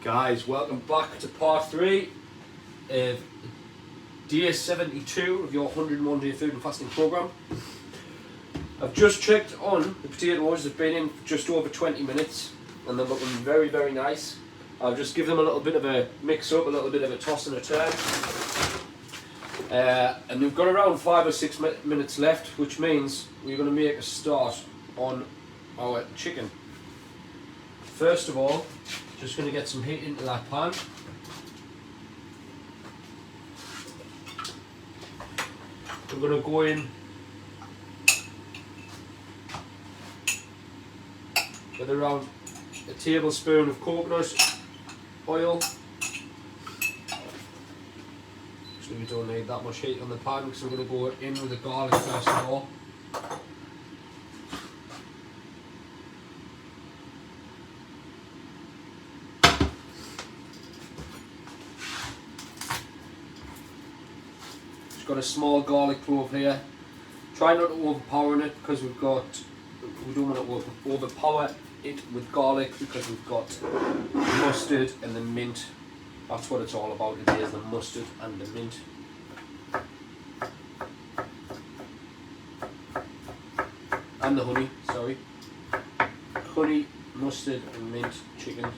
Guys, welcome back to part 3 of day 72 of your 101 day food and fasting programme. I've just checked on the potatoes. They've been in for just over 20 minutes and they're looking very, very nice. I'll just give them a little bit of a mix up, a little bit of a toss and a turn. And we've got around 5 or 6 minutes left, which means we're going to make a start on our chicken. First of all, just going to get some heat into that pan. We're going to go in with around a tablespoon of coconut oil. Actually, we don't need that much heat on the pan because we're going to go in with the garlic first of all. Got a small garlic clove here. Try not to overpower it because we don't want to overpower it with garlic because we've got mustard and the mint. That's what it's all about today, is the mustard and the mint. And the honey, sorry. Honey, mustard and mint chicken.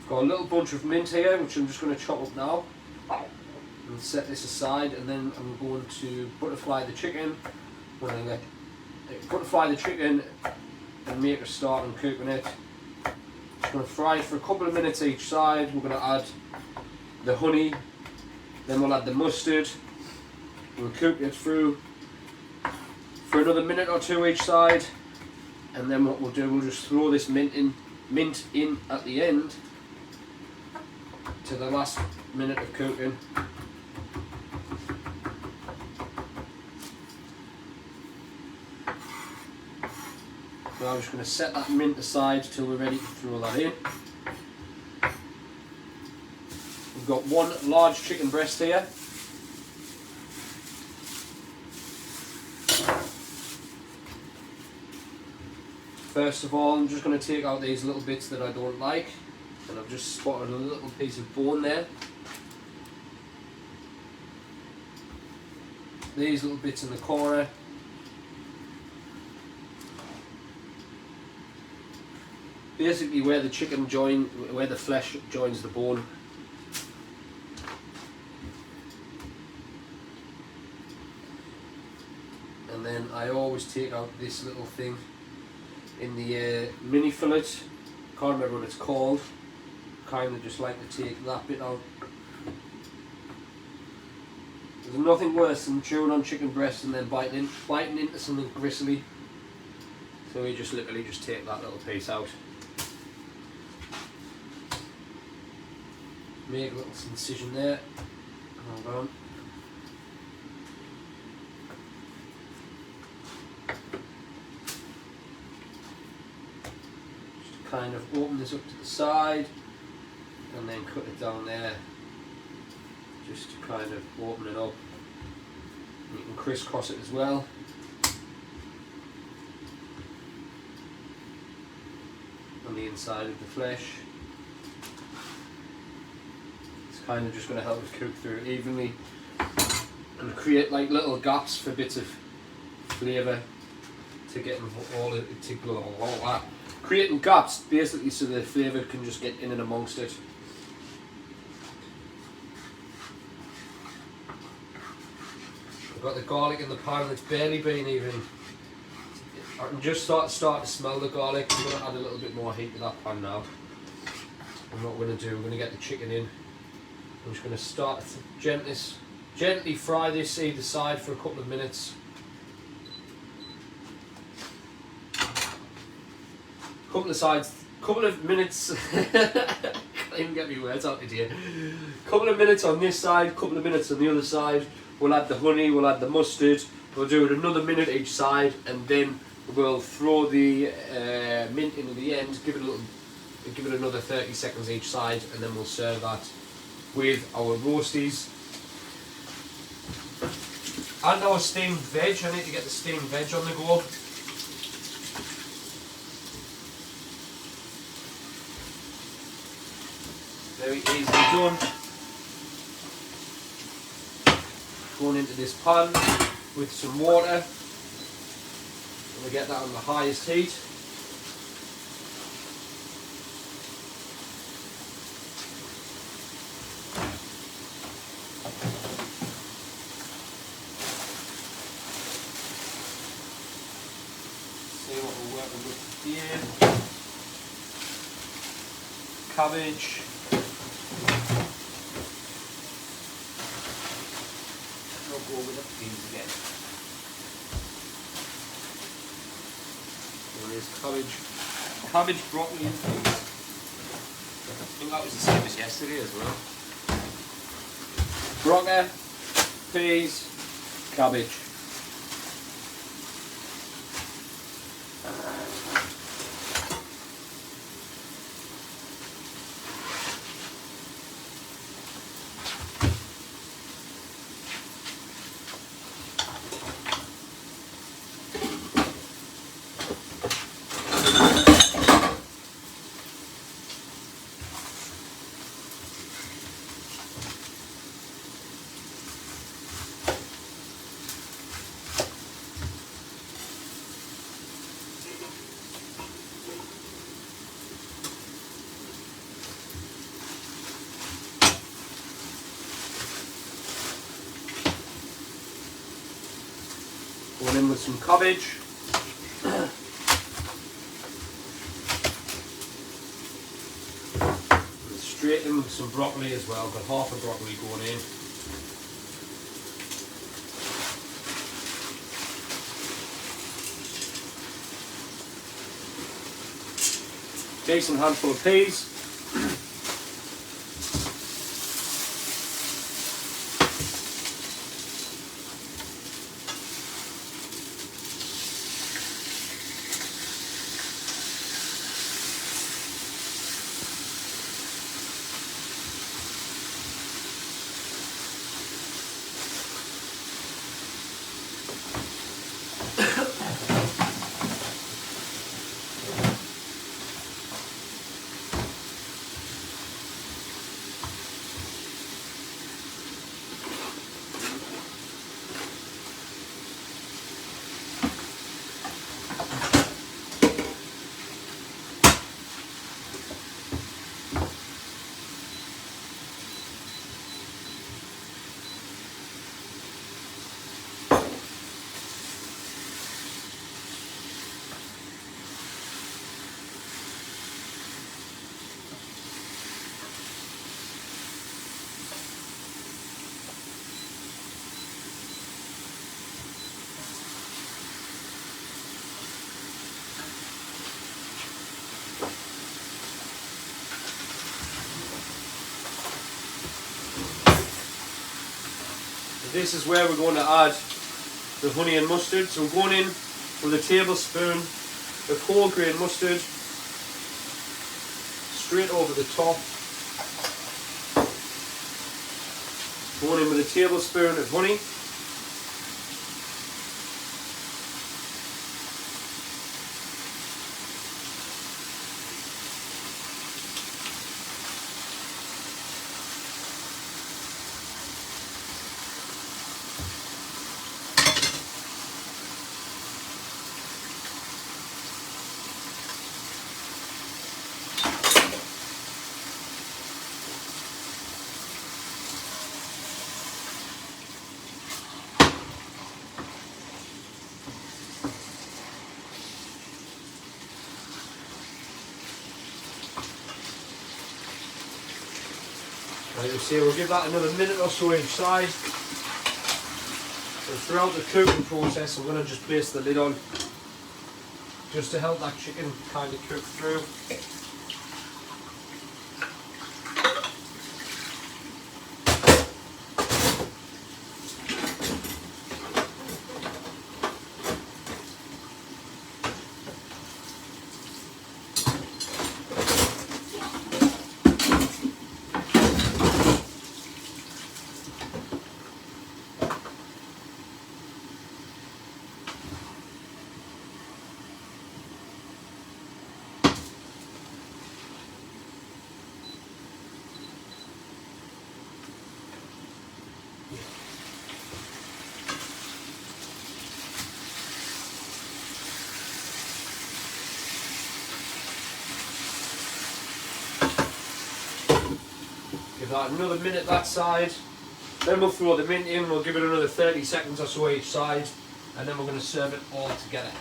Got a little bunch of mint here, which I'm just going to chop up now and set this aside, and then I'm going to butterfly the chicken. When I get butterfly the chicken and make a start on cooking it. Just going to fry it for a couple of minutes each side. We're going to add the honey, then we'll add the mustard. We'll cook it through for another minute or two each side, and then what we'll do, we'll just throw this mint in at the end to the last minute of cooking. Now I'm just going to set that mint aside till we're ready to throw that in. We've got one large chicken breast here. First of all, I'm just going to take out these little bits that I don't like. And I've just spotted a little piece of bone there. These little bits in the corner. Basically where the flesh joins the bone. And then I always take out this little thing in the mini fillet. Can't remember what it's called. Kind of just like to take that bit out. There's nothing worse than chewing on chicken breast and then biting into something gristly. So we just literally just take that little piece out. Make a little incision there. Hold on. Just kind of open this up to the side. And then cut it down there, just to kind of open it up. You can crisscross it as well. On the inside of the flesh. It's kind of just going to help us cook through it evenly and create like little gaps for bits of flavour to get all that. Creating gaps basically so the flavour can just get in and amongst it. I've got the garlic in the pan, it's barely been even. I can just start to smell the garlic. I'm going to add a little bit more heat to that pan now. And what we're going to do, we're going to get the chicken in. I'm just going to start to gently fry this either side for a couple of minutes. Couple of minutes. Can't even get me words out here. Couple of minutes on this side, couple of minutes on the other side. We'll add the honey, we'll add the mustard, We'll do it another minute each side, and then we'll throw the mint in at the end, give it another 30 seconds each side, and then we'll serve that with our roasties and our steamed veg. I need to get the steamed veg on the go. Very easily done. Going into this pan with some water. I'm going to get that on the highest heat. See what we're working with here. Cabbage. I'll go with the peas again. There is cabbage, broccoli and peas. I think that was the same as yesterday as well. Broccoli, peas, cabbage. Going in with some cabbage. And straight in with some broccoli as well. Got half a broccoli going in. Decent handful of peas. This is where we're going to add the honey and mustard. So we're going in with a tablespoon of whole grain mustard straight over the top. Going in with a tablespoon of honey. Like you see, we'll give that another minute or so each side. So throughout the cooking process, I'm going to just place the lid on just to help that chicken kind of cook through. Give that another minute that side. Then we'll throw the mint in, we'll give it another 30 seconds or so each side, and then we're going to serve it all together.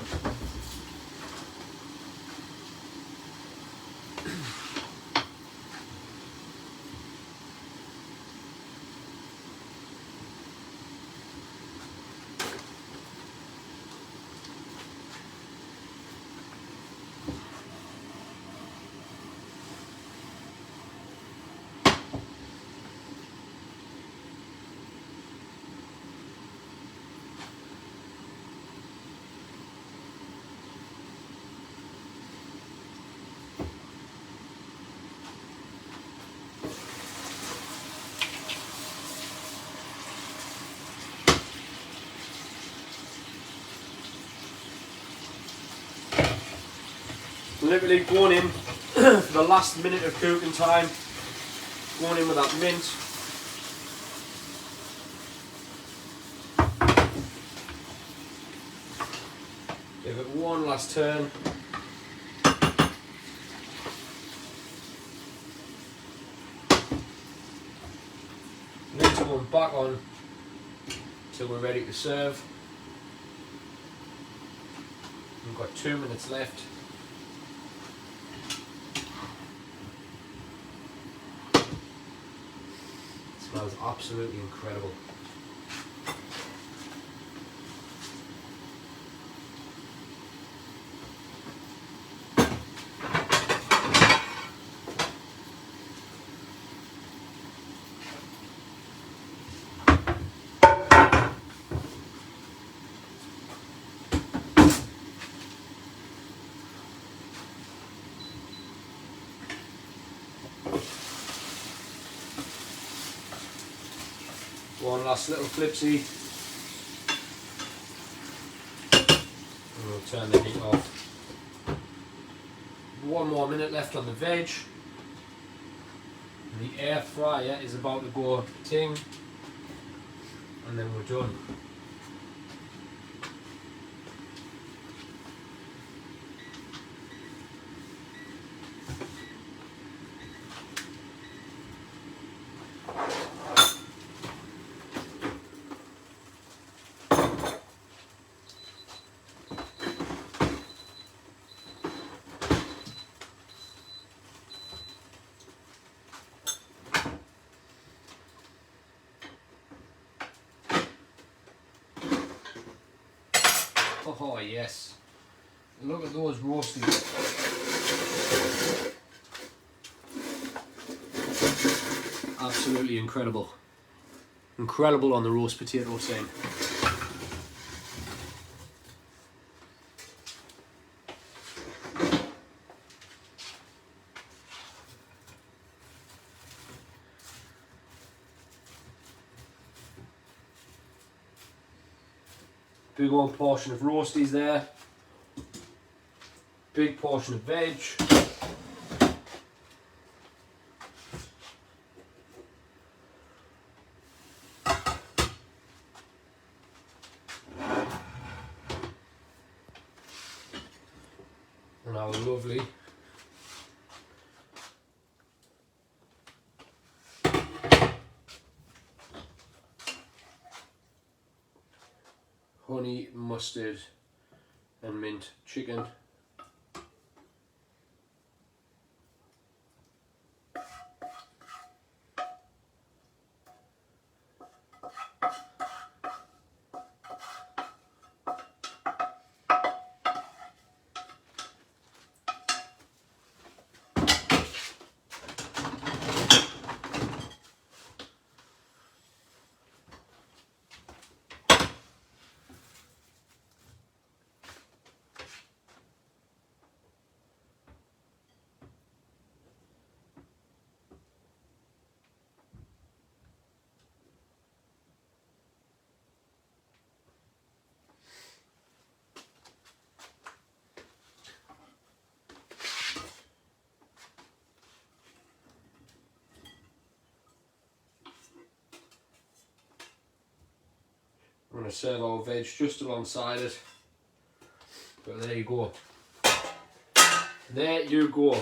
Literally going in for the last minute of cooking time, going in with that mint. Give it one last turn. Mint going back on till we're ready to serve. We've got 2 minutes left. Smells absolutely incredible. One last little flipsy, and we'll turn the heat off. 1 more minute left on the veg. The air fryer is about to go ting, and then we're done. Oh yes, look at those roasties. Absolutely incredible. Incredible on the roast potato scene. Big old portion of roasties there. Big portion of veg. And our lovely honey, mustard and mint chicken. I'm going to serve our veg just alongside it. But there you go. There you go.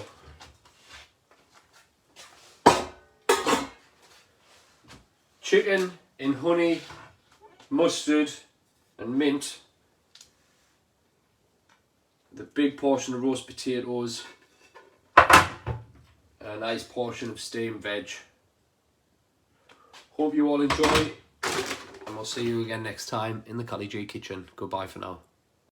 chicken in honey, mustard and mint. The big portion of roast potatoes. A nice portion of steamed veg. Hope you all enjoy, and we'll see you again next time in the Cali G Kitchen. Goodbye for now.